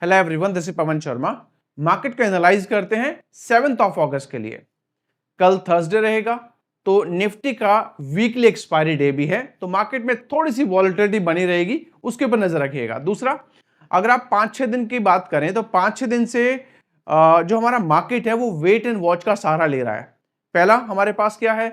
Hello everyone, this is Pawan Sharma. Market को analyse करते हैं 7 अगस्त के लिए। कल थर्सडे रहेगा तो निफ्टी का वीकली एक्सपायरी डे भी है, तो मार्केट में थोड़ी सी वॉलेटिलिटी बनी रहेगी, उसके ऊपर नजर रखिएगा। दूसरा, अगर आप 5-6 दिन की बात करें तो 5-6 दिन से जो हमारा मार्केट है वो वेट एंड वॉच का सहारा ले रहा है। पहला हमारे पास क्या है,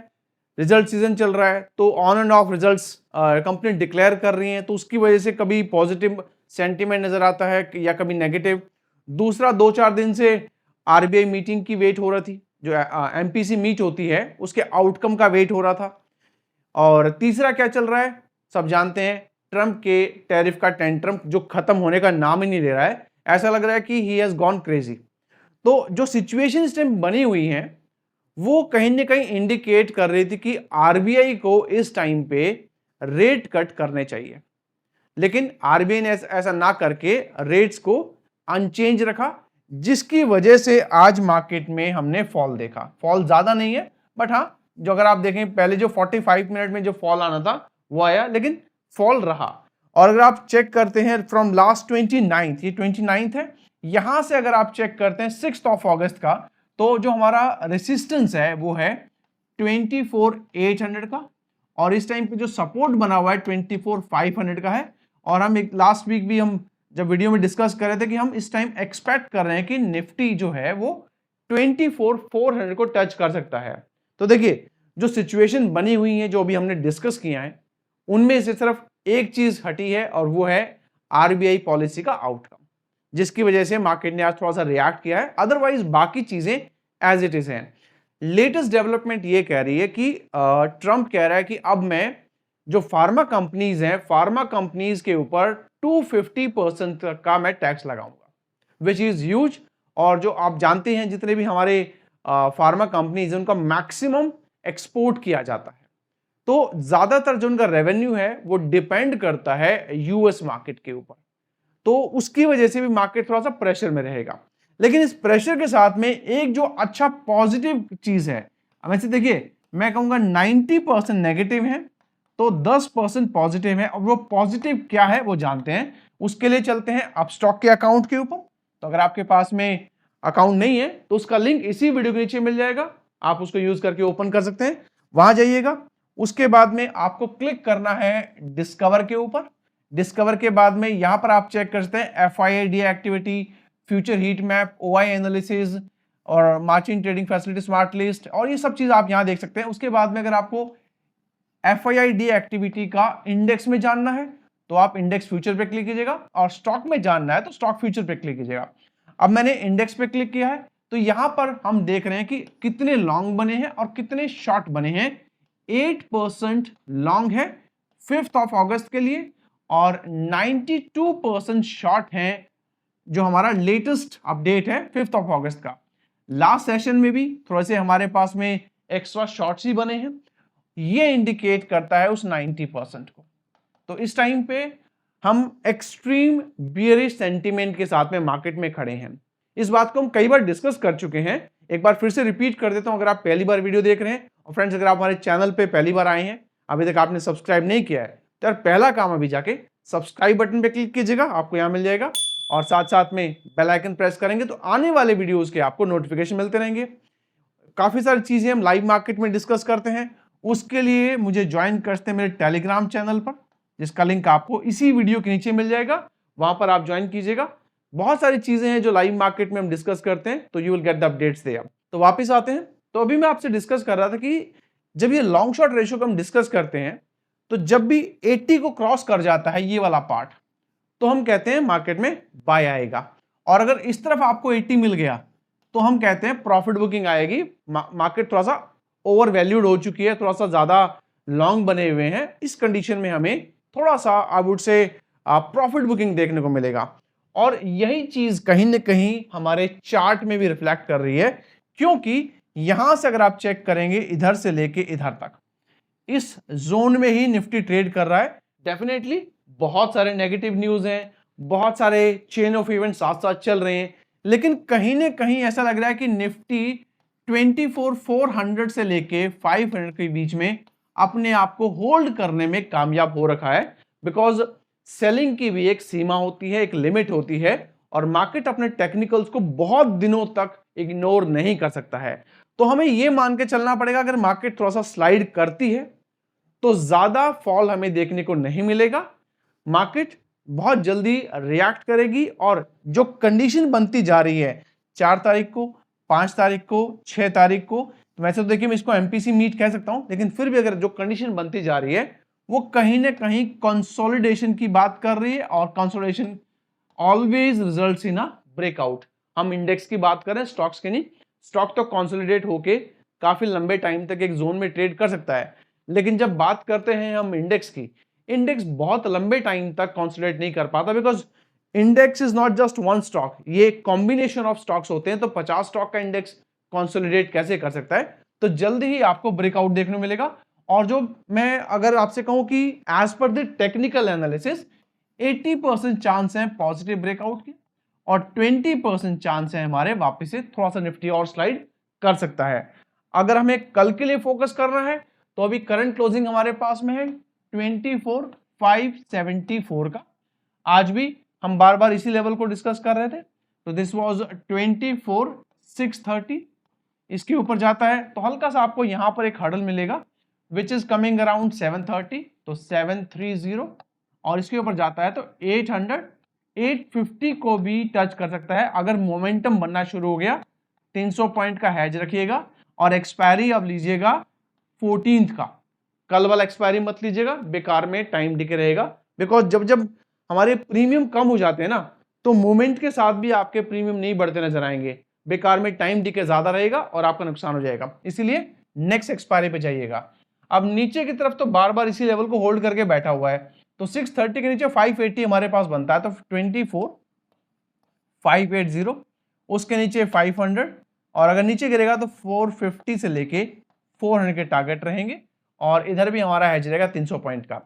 रिजल्ट सीजन चल रहा है, तो on end of results company declare कर रही है, तो उसकी वजह से कभी पॉजिटिव सेंटीमेंट नजर आता है या कभी नेगेटिव। दूसरा, 2-4 दिन से आरबीआई मीटिंग की वेट हो रही थी, जो एमपीसी मीट होती है उसके आउटकम का वेट हो रहा था। और तीसरा क्या चल रहा है, सब जानते हैं, ट्रंप के टैरिफ का टेंट्रम जो खत्म होने का नाम ही नहीं ले रहा है। ऐसा लग रहा है कि ही हैज गॉन क्रेजी। तो जो सिचुएशन इस टाइम बनी हुई है वो कहीं ना कहीं इंडिकेट कर रही थी कि आरबीआई को इस टाइम पे रेट कट करने चाहिए, लेकिन आरबीआई ने ऐसा ना करके रेट्स को अनचेंज रखा, जिसकी वजह से आज मार्केट में हमने फॉल देखा। फॉल ज्यादा नहीं है, बट हाँ, जो अगर आप देखें पहले जो 45 मिनट में जो फॉल आना था वो आया, लेकिन फॉल रहा। और अगर आप चेक करते हैं फ्रॉम लास्ट 29th, ये 29th है, यहां से अगर आप चेक करते हैं 6 अगस्त का, तो जो हमारा रेसिस्टेंस है वो है 24,800 का, और इस टाइम पे जो सपोर्ट बना हुआ है 24,500 का है। और हम एक लास्ट वीक भी हम जब वीडियो में डिस्कस कर रहे थे कि हम इस टाइम एक्सपेक्ट कर रहे हैं कि निफ्टी जो है वो 24,400 को टच कर सकता है। तो देखिए, जो सिचुएशन बनी हुई है जो अभी हमने डिस्कस किया है, उनमें से सिर्फ एक चीज हटी है और वो है आरबीआई पॉलिसी का आउटकम, जिसकी वजह से मार्केट ने आज थोड़ा सा रिएक्ट किया है। अदरवाइज बाकी चीजें एज इट इज हैं। लेटेस्ट डेवलपमेंट ये कह रही है कि ट्रंप कह रहा है कि अब मैं जो फार्मा कंपनीज हैं, फार्मा कंपनीज के ऊपर 250% का मैं टैक्स लगाऊंगा, विच इज ह्यूज। और जो आप जानते हैं, जितने भी हमारे फार्मा कंपनीज हैं उनका मैक्सिमम एक्सपोर्ट किया जाता है, तो ज्यादातर जो उनका रेवेन्यू है वो डिपेंड करता है यूएस मार्केट के ऊपर। तो उसकी वजह से भी मार्केट थोड़ा सा प्रेशर में रहेगा। लेकिन इस प्रेशर के साथ में एक जो अच्छा पॉजिटिव चीज है, वैसे देखिए मैं कहूंगा 90% नेगेटिव है तो 10% पॉजिटिव है। और वो पॉजिटिव क्या है वो जानते हैं, उसके लिए चलते हैं अपस्टॉक के अकाउंट के ऊपर। तो अगर आपके पास में अकाउंट नहीं है तो उसका लिंक इसी वीडियो के नीचे मिल जाएगा, आप उसको यूज करके ओपन कर सकते हैं। वहां जाइएगा, उसके बाद में आपको क्लिक करना है डिस्कवर के ऊपर। डिस्कवर के बाद में यहां पर आप चेक कर सकते हैं FIID activity, future heat map, OI analysis और margin trading facility, smart list, और ये सब चीज आप यहां देख सकते हैं। उसके बाद में अगर आपको FIID एक्टिविटी का इंडेक्स में जानना है तो आप इंडेक्स फ्यूचर पे क्लिक कीजिएगा, और स्टॉक में जानना है तो स्टॉक फ्यूचर पे क्लिक कीजिएगा। अब मैंने इंडेक्स पे क्लिक किया है, तो यहां पर हम देख रहे हैं कि कितने लॉन्ग बने हैं और कितने शॉर्ट बने हैं। 8% लॉन्ग है 5 अगस्त के लिए, और 92% शॉर्ट है जो हमारा लेटेस्ट अपडेट है 5 अगस्त का। लास्ट सेशन में भी थोड़े से हमारे पास में एक्स्ट्रा शॉर्ट्स ही बने हैं, ये इंडिकेट करता है उस 90% को। तो इस टाइम पे हम एक्सट्रीम बियरिश सेंटीमेंट के साथ में मार्केट में खड़े हैं। इस बात को हम कई बार डिस्कस कर चुके हैं, एक बार फिर से रिपीट कर देता हूं। अगर आप पहली बार वीडियो देख रहे हैं, और फ्रेंड्स अगर आप हमारे चैनल पे पहली बार आए हैं, अभी तक आपने सब्सक्राइब नहीं किया है, तो यार पहला काम अभी जाके सब्सक्राइब बटन पे क्लिक कीजिएगा, आपको यहां मिल जाएगा, और साथ साथ में बेल आइकन प्रेस करेंगे तो आने वाले वीडियोस के आपको नोटिफिकेशन मिलते रहेंगे। काफी सारी चीजें हम लाइव मार्केट में डिस्कस करते हैं, उसके लिए मुझे ज्वाइन कर सकते हैं मेरे टेलीग्राम चैनल पर, जिसका लिंक आपको इसी वीडियो के नीचे मिल जाएगा, वहां पर आप ज्वाइन कीजिएगा। बहुत सारी चीजें हैं जो लाइव मार्केट में हम डिस्कस करते हैं, तो you will get the updates there. तो वापस आते हैं, तो अभी मैं आपसे डिस्कस कर रहा था कि जब ये लॉन्ग शॉर्ट रेशियो को हम डिस्कस करते हैं, तो जब भी 80 को क्रॉस कर जाता है ये वाला पार्ट, तो हम कहते हैं मार्केट में बाय आएगा। और अगर इस तरफ आपको 80 मिल गया तो हम कहते हैं प्रॉफिट बुकिंग आएगी, मार्केट थोड़ा सा ओवर वैल्यूड हो चुकी है, थोड़ा सा ज्यादा लॉन्ग बने हुए हैं। इस कंडीशन में हमें थोड़ा सा I would say profit booking देखने को मिलेगा। और यही चीज कहीं ना कहीं हमारे चार्ट में भी रिफ्लेक्ट कर रही है, क्योंकि यहां से अगर आप चेक करेंगे इधर से लेके इधर तक इस जोन में ही निफ्टी ट्रेड कर रहा है। डेफिनेटली बहुत सारे नेगेटिव न्यूज हैं, बहुत सारे चेन ऑफ इवेंट साथ साथ चल रहे हैं, लेकिन कहीं ना कहीं ऐसा लग रहा है कि निफ्टी 24,400 से लेके 500 के बीच में अपने आप को होल्ड करने में कामयाब हो रखा है। बिकॉज सेलिंग की भी एक सीमा होती है, एक लिमिट होती है, और मार्केट अपने टेक्निकल्स को बहुत दिनों तक इग्नोर नहीं कर सकता है। तो हमें यह मान के चलना पड़ेगा अगर मार्केट थोड़ा सा स्लाइड करती है तो ज्यादा फॉल हमें देखने को नहीं मिलेगा, मार्केट बहुत जल्दी रिएक्ट करेगी और जो कंडीशन बनती जा रही है 4 तारीख को, 5 तारीख को, 6 तारीख को, तो वैसे तो देखिए मैं इसको एमपीसी मीट कह सकता हूं, लेकिन फिर भी अगर जो कंडीशन बनती जा रही है वो कहीं ना कहीं कंसोलिडेशन की बात कर रही है और consolidation always results in a breakout. हम इंडेक्स की बात करें, स्टॉक्स की नहीं। स्टॉक तो कंसोलिडेट होके काफी लंबे टाइम तक एक जोन में ट्रेड कर सकता है, लेकिन जब बात करते हैं हम इंडेक्स की, इंडेक्स बहुत लंबे टाइम तक कंसोलिडेट नहीं कर पाता, because index is not just one stock, ये कॉम्बिनेशन ऑफ स्टॉक्स होते हैं। तो 50 स्टॉक का इंडेक्स कंसोलिडेट कैसे कर सकता है? तो जल्दी ही आपको ब्रेकआउट देखने को मिलेगा। और जो मैं अगर आपसे कहूं कि as per the technical analysis 80% chance है पॉजिटिव ब्रेकआउट के और 20% चांस है हमारे वापस से थोड़ा सा निफ्टी और स्लाइड कर सकता है। अगर हमें कल के लिए फोकस करना है तो अभी करंट क्लोजिंग हमारे पास में है 24,574 का। आज भी हम बार बार इसी लेवल को डिस्कस कर रहे थे, तो दिस वाज 24,630। इसके ऊपर जाता है तो हल्का सा आपको यहां पर एक हर्डल मिलेगा विच इज कमिंग अराउंड 730, तो 730, और इसके ऊपर जाता है तो 800, 850 को भी टच कर सकता है अगर मोमेंटम बनना शुरू हो गया। 300 पॉइंट का हैज रखिएगा और एक्सपायरी अब लीजिएगा 14th का। कल वाला एक्सपायरी मत लीजिएगा, बेकार में टाइम डिके रहेगा, बिकॉज जब जब हमारे प्रीमियम कम हो जाते हैं ना तो मूवमेंट के साथ भी आपके प्रीमियम नहीं बढ़ते नजर आएंगे, बेकार में टाइम डिके ज्यादा रहेगा और आपका नुकसान हो जाएगा। इसीलिए नेक्स्ट एक्सपायरी पे जाइएगा। अब नीचे की तरफ तो बार बार इसी लेवल को होल्ड करके बैठा हुआ है, तो 630 के नीचे 580 हमारे पास बनता है, तो 24,580, उसके नीचे 500, और अगर नीचे गिरेगा तो 450 से लेके 400 के टारगेट रहेंगे, और इधर भी हमारा हैज रहेगा 300 पॉइंट का।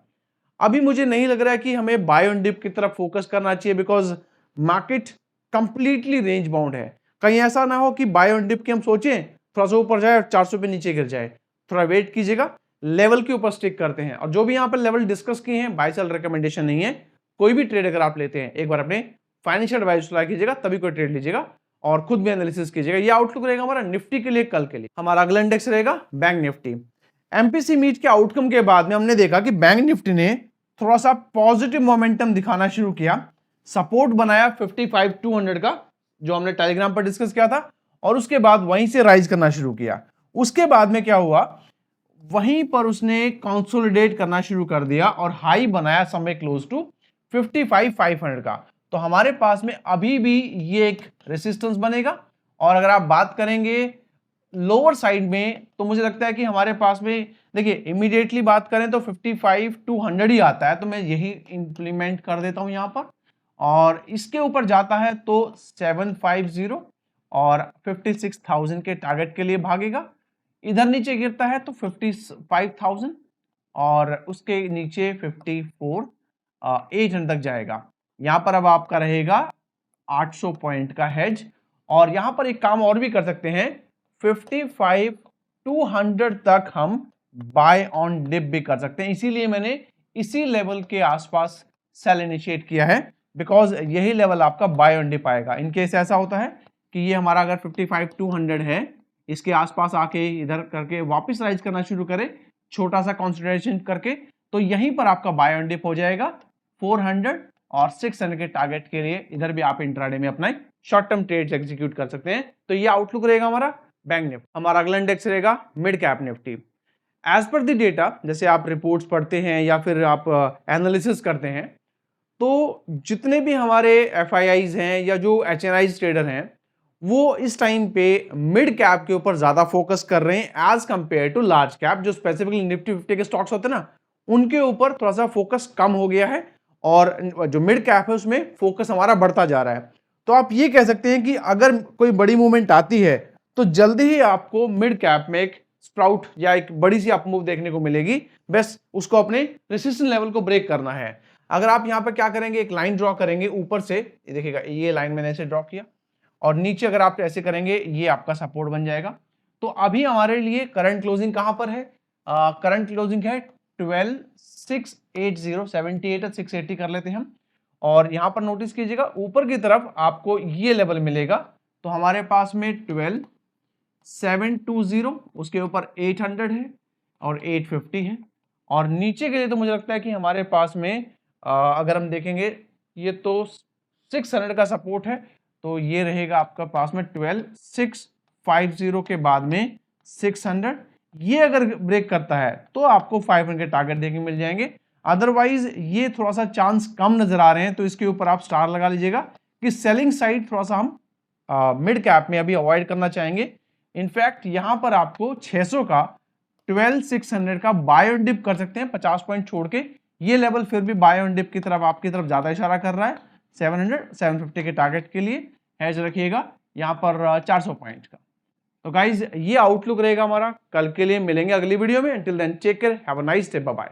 अभी मुझे नहीं लग रहा है कि हमें बाय ऑन डिप की तरफ फोकस करना चाहिए, because market completely range bound है। कहीं ऐसा ना हो कि बाय ऑन डिप की हम सोचें थोड़ा सा ऊपर जाए और 400 पे नीचे गिर जाए। थोड़ा वेट कीजिएगा, लेवल के ऊपर स्टिक करते हैं, और जो भी यहाँ पर लेवल डिस्कस किए हैं बाय सेल रिकमेंडेशन नहीं है। कोई भी ट्रेड अगर आप लेते हैं एक बार अपने फाइनेंशियल एडवाइस सलाह कीजिएगा, तभी कोई ट्रेड लीजिएगा और खुद भी एनालिसिस कीजिएगा। ये आउटलुक रहेगा हमारा निफ्टी के लिए। कल के लिए हमारा अगला इंडेक्स रहेगा बैंक निफ्टी। एमपीसी मीट के आउटकम के बाद में हमने देखा कि बैंक निफ्टी ने थोड़ा सा पॉजिटिव मोमेंटम दिखाना शुरू किया, सपोर्ट बनाया 55,200 का जो हमने टेलीग्राम पर डिस्कस किया था, और उसके बाद वहीं से राइज करना शुरू किया। उसके बाद में क्या हुआ, वहीं पर उसने कंसोलिडेट करना शुरू कर दिया और हाई बनाया समय क्लोज टू 55,500 का। तो हमारे पास में अभी भी ये एक रेसिस्टेंस बनेगा, और अगर आप बात करेंगे लोअर साइड में तो मुझे लगता है कि हमारे पास में देखिए इमीडिएटली बात करें तो 55,200 ही आता है, तो मैं यही इंप्लीमेंट कर देता हूं यहां पर, और इसके ऊपर जाता है तो 750 और 56,000 के टारगेट के लिए भागेगा। इधर नीचे गिरता है तो 55,000 और उसके नीचे 54,800 तक जाएगा। यहां पर अब आपका रहेगा 800 पॉइंट का हेज, और यहां पर एक काम और भी कर सकते हैं, 55,200 तक हम बाय ऑन डिप भी कर सकते हैं। इसीलिए मैंने इसी लेवल के आसपास सेल इनिशिएट किया है, बिकॉज यही लेवल आपका बाय ऑन डिप आएगा। इन केस ऐसा होता है कि ये हमारा अगर 55,200 है, इसके आसपास आके इधर करके वापस राइज करना शुरू करे छोटा सा कंसिडरेशन करके, तो यहीं पर आपका बाय ऑन डिप हो जाएगा 400 और 600 के टारगेट के लिए। इधर भी आप इंट्राडे में अपना शॉर्ट टर्म ट्रेड्स एग्जीक्यूट कर सकते हैं। तो ये आउटलुक रहेगा हमारा बैंक निफ्टी। हमारा अगला इंडेक्स रहेगा mid cap Nifty. As per the data, जैसे आप रिपोर्ट्स पढ़ते हैं या फिर आप एनालिसिस करते हैं, तो जितने भी हमारे एफआईआईज हैं या जो एचएनआईज ट्रेडर हैं, वो इस टाइम पे मिड कैप के ऊपर ज्यादा फोकस कर रहे हैं as compared to large cap. जो स्पेसिफिकली निफ्टी 50 के स्टॉक्स होते हैं ना, उनके ऊपर थोड़ा सा फोकस कम हो गया है, और जो मिड कैप है उसमें फोकस हमारा बढ़ता जा रहा है। तो आप ये कह सकते हैं कि अगर कोई बड़ी मूवमेंट आती है तो जल्दी ही आपको मिड कैप में एक स्प्राउट या एक बड़ी सी अप मूव देखने को मिलेगी। बस उसको अपने रेसिस्टेंस लेवल को ब्रेक करना है। अगर आप यहां पर क्या करेंगे, एक लाइन ड्रॉ करेंगे ऊपर से, देखिएगा ये लाइन मैंने ऐसे ड्रॉ किया, और नीचे अगर आप ऐसे करेंगे ये आपका सपोर्ट बन जाएगा। तो अभी हमारे लिए करंट क्लोजिंग कहां पर है, करंट क्लोजिंग है 12,680, 78 और 680 कर लेते हैं हम, और यहां पर नोटिस कीजिएगा ऊपर की तरफ आपको ये लेवल मिलेगा, तो हमारे पास में 12,720, उसके ऊपर 800 है और 850 है। और नीचे के लिए तो मुझे लगता है कि हमारे पास में अगर हम देखेंगे ये तो 600 का सपोर्ट है, तो ये रहेगा आपका पास में 12,650 के बाद में 600। ये अगर ब्रेक करता है तो आपको 500 के टारगेट देखने मिल जाएंगे। अदरवाइज ये थोड़ा सा चांस कम नजर आ रहे हैं, तो इसके ऊपर आप स्टार लगा लीजिएगा कि सेलिंग साइड थोड़ा सा हम मिड कैप में अभी अवॉइड करना चाहेंगे। इनफैक्ट यहां पर आपको 600 का 12,600 का बाय ऑन डिप कर सकते हैं 50 पॉइंट छोड़ के। ये लेवल फिर भी बाय ऑन डिप की तरफ आपकी तरफ ज्यादा इशारा कर रहा है। 700 750 के टारगेट के लिए हैज रखिएगा यहां पर 400 पॉइंट का। तो गाइज ये आउटलुक रहेगा हमारा, कल के लिए मिलेंगे अगली वीडियो में। Until then take care, have a nice day, bye bye.